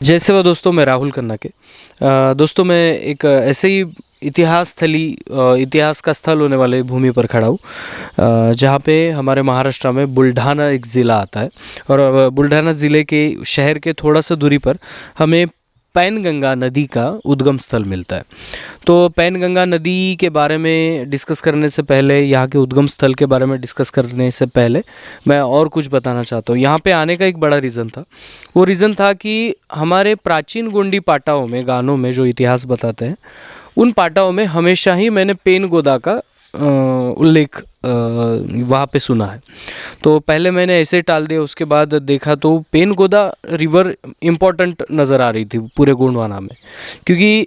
जय सेवा दोस्तों, मैं राहुल खन्ना के दोस्तों मैं एक ऐसे ही इतिहास का स्थल होने वाले भूमि पर खड़ा हूँ जहाँ पे हमारे महाराष्ट्र में बुल्ढाना एक ज़िला आता है। और बुल्ढाना ज़िले के शहर के थोड़ा सा दूरी पर हमें पैनगंगा नदी का उद्गम स्थल मिलता है। तो पैनगंगा नदी के बारे में डिस्कस करने से पहले, यहाँ के उद्गम स्थल के बारे में डिस्कस करने से पहले मैं और कुछ बताना चाहता हूँ। यहाँ पे आने का एक बड़ा रीज़न था। वो रीज़न था कि हमारे प्राचीन गोंडी पाटाओं में, गानों में जो इतिहास बताते हैं, उन पाटाओं में हमेशा ही मैंने पेन गोदा का उल्लेख वहाँ पे सुना है। तो पहले मैंने ऐसे टाल दिया, उसके बाद देखा तो पेन गोदा रिवर इम्पोर्टेंट नज़र आ रही थी पूरे गोंडवाना में, क्योंकि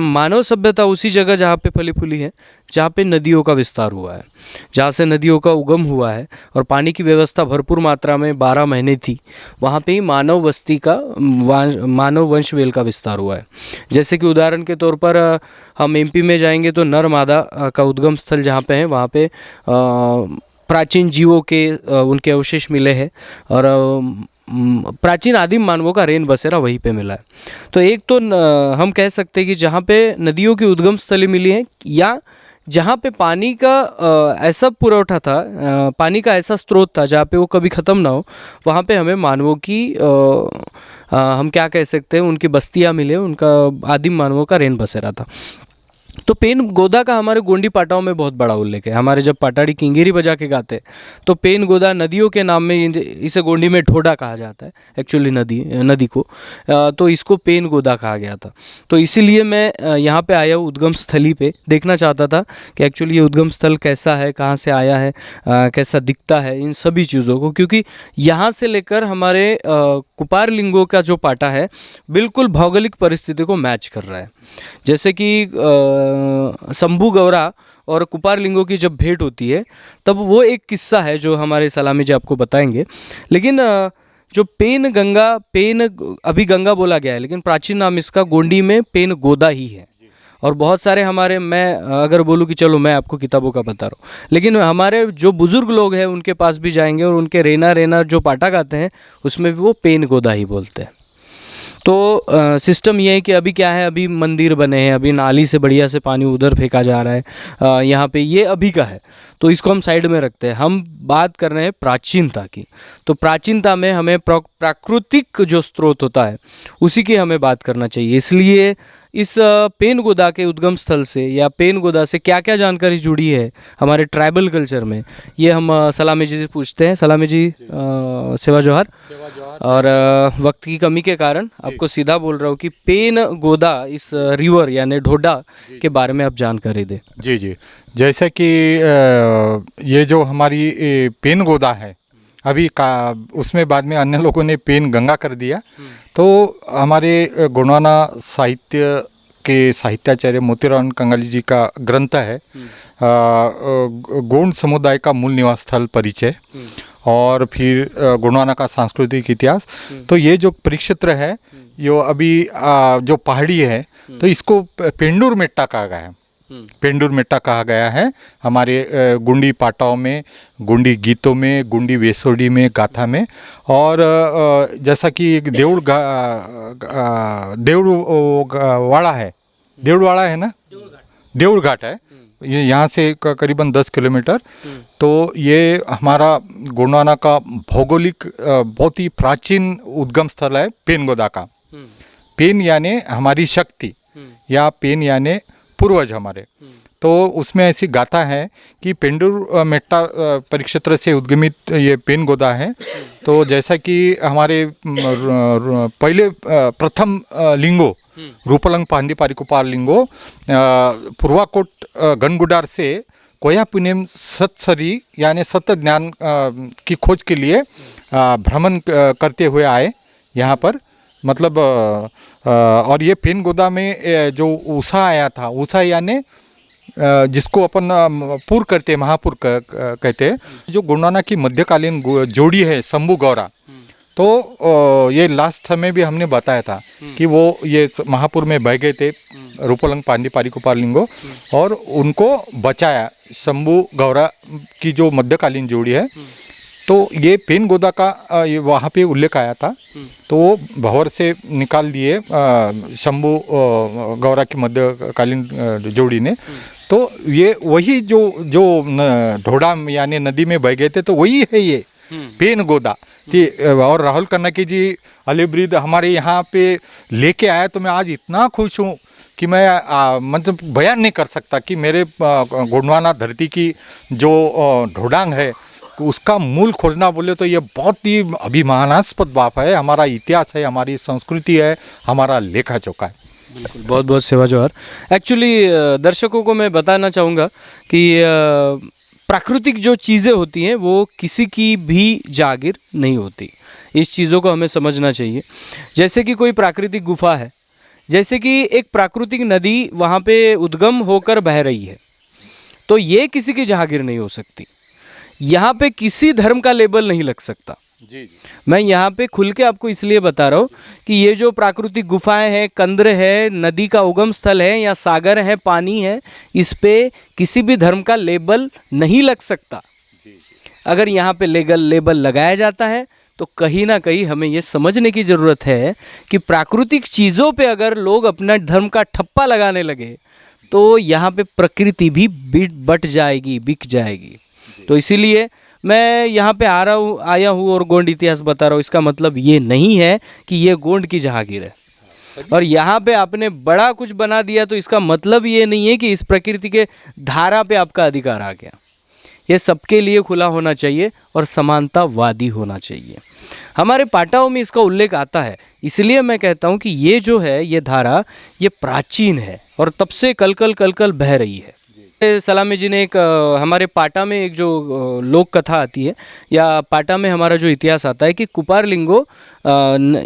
मानव सभ्यता उसी जगह जहाँ पे फली फूली है, जहाँ पे नदियों का विस्तार हुआ है, जहाँ से नदियों का उगम हुआ है और पानी की व्यवस्था भरपूर मात्रा में 12 महीने थी, वहाँ पे ही मानव बस्ती का, मानव वंशवेल का विस्तार हुआ है। जैसे कि उदाहरण के तौर पर हम एमपी में जाएंगे तो नर्मदा का उद्गम स्थल जहाँ पे है, वहाँ पे प्राचीन जीवों के उनके अवशेष मिले हैं और प्राचीन आदिम मानवों का रेन बसेरा वहीं पे मिला है। तो एक तो हम कह सकते हैं कि जहाँ पे नदियों की उद्गम स्थली मिली है, या जहाँ पे पानी का ऐसा पुरवठा था, पानी का ऐसा स्रोत था जहाँ पे वो कभी ख़त्म ना हो, वहाँ पे हमें मानवों की हम क्या कह सकते हैं, उनकी बस्तियाँ मिले, उनका आदिम मानवों का रेन बसेरा था। तो पेन गोदा का हमारे गोंडी पाटाओं में बहुत बड़ा उल्लेख है। हमारे जब पाटाड़ी किंगेरी बजा के गाते हैं तो पेन गोदा नदियों के नाम में, इसे गोंडी में ढोडा कहा जाता है एक्चुअली, नदी को, तो इसको पेन गोदा कहा गया था। तो इसीलिए मैं यहाँ पे आया हूँ उद्गम स्थली पे, देखना चाहता था कि एक्चुअली ये उद्गम स्थल कैसा है, कहाँ से आया है, कैसा दिखता है, इन सभी चीज़ों को, क्योंकि यहाँ से लेकर हमारे कुपार लिंगों का जो पाटा है बिल्कुल भौगोलिक परिस्थिति को मैच कर रहा है। जैसे कि शंभू गौरा और कुपार लिंगों की जब भेंट होती है तब वो एक किस्सा है जो हमारे सलामी जी आपको बताएंगे। लेकिन जो पेन अभी गंगा बोला गया है, लेकिन प्राचीन नाम इसका गोंडी में पेन गोदा ही है। और बहुत सारे हमारे, मैं अगर बोलूँ कि चलो मैं आपको किताबों का बता रहा हूँ, लेकिन हमारे जो बुज़ुर्ग लोग हैं उनके पास भी जाएंगे और उनके रेना जो पाटा गाते हैं उसमें भी वो पेन गोदा ही बोलते हैं। तो सिस्टम ये है कि अभी क्या है, अभी मंदिर बने हैं, अभी नाली से बढ़िया से पानी उधर फेंका जा रहा है, यहाँ पे ये अभी का है, तो इसको हम साइड में रखते हैं। हम बात कर रहे हैं प्राचीनता की। तो प्राचीनता में हमें प्राकृतिक जो स्रोत होता है उसी की हमें बात करना चाहिए। इसलिए इस पेन गोदा के उद्गम स्थल से या पेन गोदा से क्या क्या जानकारी जुड़ी है हमारे ट्राइबल कल्चर में, ये हम सलामी जी से पूछते हैं। सलामी जी, सेवा जोहार। और वक्त की कमी के कारण आपको सीधा बोल रहा हूँ कि पेन गोदा इस रिवर यानी ढोडा के बारे में आप जानकारी दें। जी जी, जैसे कि ये जो हमारी पेन गोदा है अभी का, उसमें बाद में अन्य लोगों ने पेन गंगा कर दिया। तो हमारे गोंडवाना साहित्य के साहित्याचार्य मोतीराम कंगाली जी का ग्रंथ है गोंड समुदाय का मूल निवास स्थल परिचय और फिर गोंडवाना का सांस्कृतिक इतिहास। तो ये जो परिक्षेत्र है, यो अभी जो पहाड़ी है, तो इसको पेंडूर मेट्टा कहा गया है। पेंडूर मेट्टा कहा गया है हमारे गुंडी पाटाओं में, गुंडी गीतों में, गुंडी वेसोडी में, गाथा में। और जैसा कि देवड़वाड़ा है, देवड़वाड़ा है ना, देवड़ घाट है, ये यहाँ से करीबन 10 किलोमीटर। तो ये हमारा गोंडवाना का भौगोलिक बहुत ही प्राचीन उद्गम स्थल है पेन गोदा का। पेन यानी हमारी शक्ति या पेन यानी पूर्वज हमारे। तो उसमें ऐसी गाथा है कि पेंडूर मेट्टा परिक्षेत्र से उद्गमित ये पेन गोदा है। तो जैसा कि हमारे पहले प्रथम लिंगो रूपलंग पांदी पारिकुपार लिंगो पूर्वाकोट गनगुडार से कोया पुनेम सत्सरी यानी सत्य ज्ञान की खोज के लिए भ्रमण करते हुए आए यहाँ पर। मतलब और ये पेन गोदा में जो उषा आया था, उषा यानी जिसको अपन पुर करते महापुर कहते हैं, जो गुरुनानक की मध्यकालीन जोड़ी है शंभू गौरा। तो ये लास्ट समय भी हमने बताया था कि वो ये महापुर में बह गए थे रूपलंग पांदी पारिकुपार लिंगो, और उनको बचाया शंभू गौरा की जो मध्यकालीन जोड़ी है। तो ये पेन गोदा का ये वहाँ पे उल्लेख आया था। तो वो भंवर से निकाल दिए शंभू गौरा की मध्यकालीन जोड़ी ने। तो ये वही जो ढोडाम यानी नदी में बह गए थे, तो वही है ये पेन गोदा। और राहुल कन्नकी जी अलीब्रिद हमारे यहाँ पे लेके आया, तो मैं आज इतना खुश हूँ कि मैं मतलब बयान नहीं कर सकता कि मेरे गोंडवाना धरती की जो ढोडांग है उसका मूल खोजना बोले तो ये बहुत ही अभिमानास्पद बात है। हमारा इतिहास है, हमारी संस्कृति है, हमारा लेखा जोखा है। बिल्कुल, बहुत बहुत सेवा जोहार। एक्चुअली दर्शकों को मैं बताना चाहूँगा कि प्राकृतिक जो चीज़ें होती हैं वो किसी की भी जागीर नहीं होती। इस चीज़ों को हमें समझना चाहिए। जैसे कि कोई प्राकृतिक गुफा है, जैसे कि एक प्राकृतिक नदी वहाँ पे उद्गम होकर बह रही है, तो ये किसी की जागीर नहीं हो सकती। यहाँ पे किसी धर्म का लेबल नहीं लग सकता। जी। मैं यहाँ पे खुल के आपको इसलिए बता रहा हूँ कि ये जो प्राकृतिक गुफाएं हैं, कंद्र है, नदी का उगम स्थल है या सागर है, पानी है, इस पे किसी भी धर्म का लेबल नहीं लग सकता। अगर यहाँ पे लेबल लगाया जाता है तो कहीं ना कहीं हमें ये समझने की ज़रूरत है कि प्राकृतिक चीज़ों पे अगर लोग अपना धर्म का ठप्पा लगाने लगे तो यहाँ पे प्रकृति भी बट जाएगी, बिक जाएगी। तो इसीलिए मैं यहाँ पे आया हूँ और गोंड इतिहास बता रहा हूँ। इसका मतलब ये नहीं है कि ये गोंड की जहागीर है और यहाँ पे आपने बड़ा कुछ बना दिया तो इसका मतलब ये नहीं है कि इस प्रकृति के धारा पे आपका अधिकार आ गया। ये सबके लिए खुला होना चाहिए और समानतावादी होना चाहिए। हमारे पाटाओं में इसका उल्लेख आता है, इसलिए मैं कहता हूँ कि ये जो है ये धारा ये प्राचीन है और तब से कल बह रही है। सलामी जी ने एक हमारे पाटा में एक जो लोक कथा आती है या पाटा में हमारा जो इतिहास आता है कि कुपार लिंगो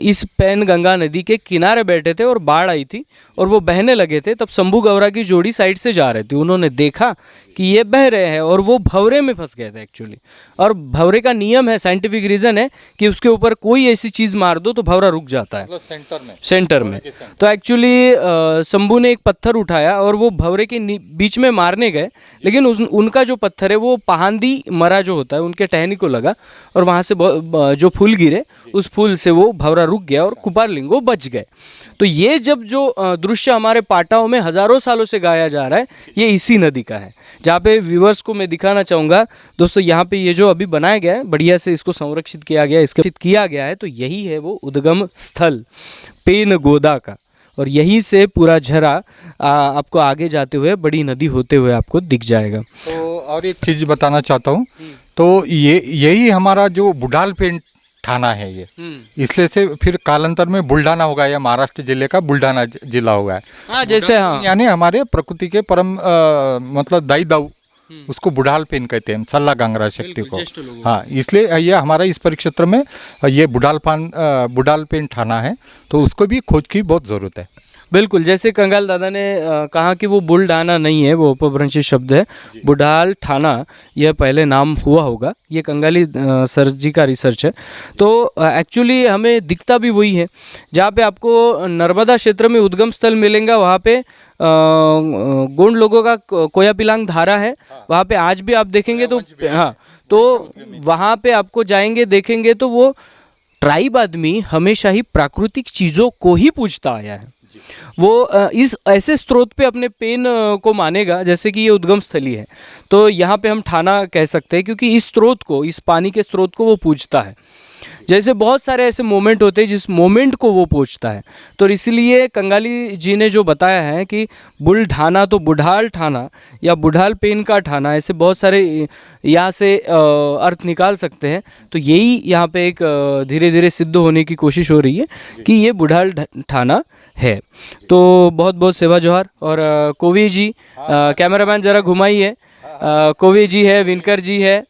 इस पैन गंगा नदी के किनारे बैठे थे और बाढ़ आई थी और वो बहने लगे थे। तब शंभू गौरा की जोड़ी साइड से जा रहे थे, उन्होंने देखा कि ये बह रहे हैं और वो भंवरे में फंस गए थे एक्चुअली। और भंवरे का नियम है, साइंटिफिक रीज़न है कि उसके ऊपर कोई ऐसी चीज़ मार दो तो भंवरा रुक जाता है सेंटर में। तो एक्चुअली शंभू ने एक पत्थर उठाया और वो भंवरे के बीच में मारने गए, लेकिन उनका जो पत्थर है वो पहांदी मरा जो होता है उनके टहनी को लगा और वहाँ से जो फूल गिरे उस फूल से वो भंवरा रुक गया और कुपार लिंगो बच गए। तो ये जब जो दृश्य हमारे पाटाओं में हज़ारों सालों से गाया जा रहा है ये इसी नदी का है, जहाँ पे व्यूवर्स को मैं दिखाना चाहूँगा। दोस्तों यहाँ पे ये जो अभी बनाया गया है बढ़िया से इसको संरक्षित किया गया है, तो यही है वो उद्गम स्थल पेन गोदा का और यहीं से पूरा झरा आपको आगे जाते हुए बड़ी नदी होते हुए आपको दिख जाएगा। तो और एक चीज़ बताना चाहता हूँ, तो यही हमारा जो बुढ़ाल पेन थाना है ये, इसलिए से फिर कालांतर में बुल्ढाना हो गया या महाराष्ट्र जिले का बुल्ढाना जिला हो गया है। हाँ, जैसे हाँ यानी हमारे प्रकृति के परम मतलब दाई दाऊ उसको बुढ़ाल पेन कहते हैं, सल्ला गंगरा शक्ति को। हाँ, इसलिए ये हमारा इस परिक्षेत्र में ये बुढ़ाल पेन थाना है, तो उसको भी खोज की बहुत ज़रूरत है। बिल्कुल, जैसे कंगाल दादा ने कहा कि वो बुल्ढाना नहीं है, वो अपभ्रंशी शब्द है, बुढ़ाल थाना यह पहले नाम हुआ होगा। ये कंगाली सर जी का रिसर्च है। तो एक्चुअली हमें दिखता भी वही है। जहाँ पे आपको नर्मदा क्षेत्र में उद्गम स्थल मिलेगा वहाँ पे गोंड लोगों का कोया पिलांग धारा है, वहाँ पे आज भी आप देखेंगे तो हाँ, तो वहाँ पे आपको जाएंगे देखेंगे तो वो ट्राइब आदमी हमेशा ही प्राकृतिक चीज़ों को ही पूजता आया है। वो इस ऐसे स्रोत पे अपने पेन को मानेगा जैसे कि ये उद्गम स्थली है, तो यहाँ पे हम थाना कह सकते हैं क्योंकि इस स्रोत को, इस पानी के स्रोत को वो पूजता है। जैसे बहुत सारे ऐसे मोमेंट होते हैं जिस मोमेंट को वो पूछता है। तो इसलिए कंगाली जी ने जो बताया है कि बुल्ढाना तो बुढ़ाल ठाना या बुढ़ाल पेन का ठाना, ऐसे बहुत सारे यहाँ से अर्थ निकाल सकते हैं। तो यही यहाँ पे एक धीरे धीरे सिद्ध होने की कोशिश हो रही है कि ये बुढ़ाल ठाना है। तो बहुत बहुत सेवा जोहार। और कोवी जी, कैमरामैन ज़रा घुमाइए। कोवी जी है, विनकर जी है,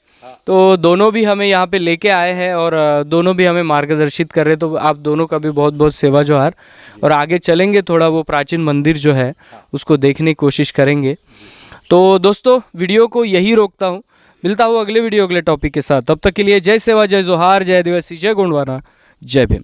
तो दोनों भी हमें यहाँ पे लेके आए हैं और दोनों भी हमें मार्गदर्शित कर रहे हैं। तो आप दोनों का भी बहुत बहुत सेवा जोहार। और आगे चलेंगे, थोड़ा वो प्राचीन मंदिर जो है उसको देखने की कोशिश करेंगे। तो दोस्तों वीडियो को यही रोकता हूँ, मिलता हूँ अगले वीडियो अगले टॉपिक के साथ। तब तक के लिए जय सेवा, जय जोहार, जय आदिवासी, जय गोंडवाना, जय भीम।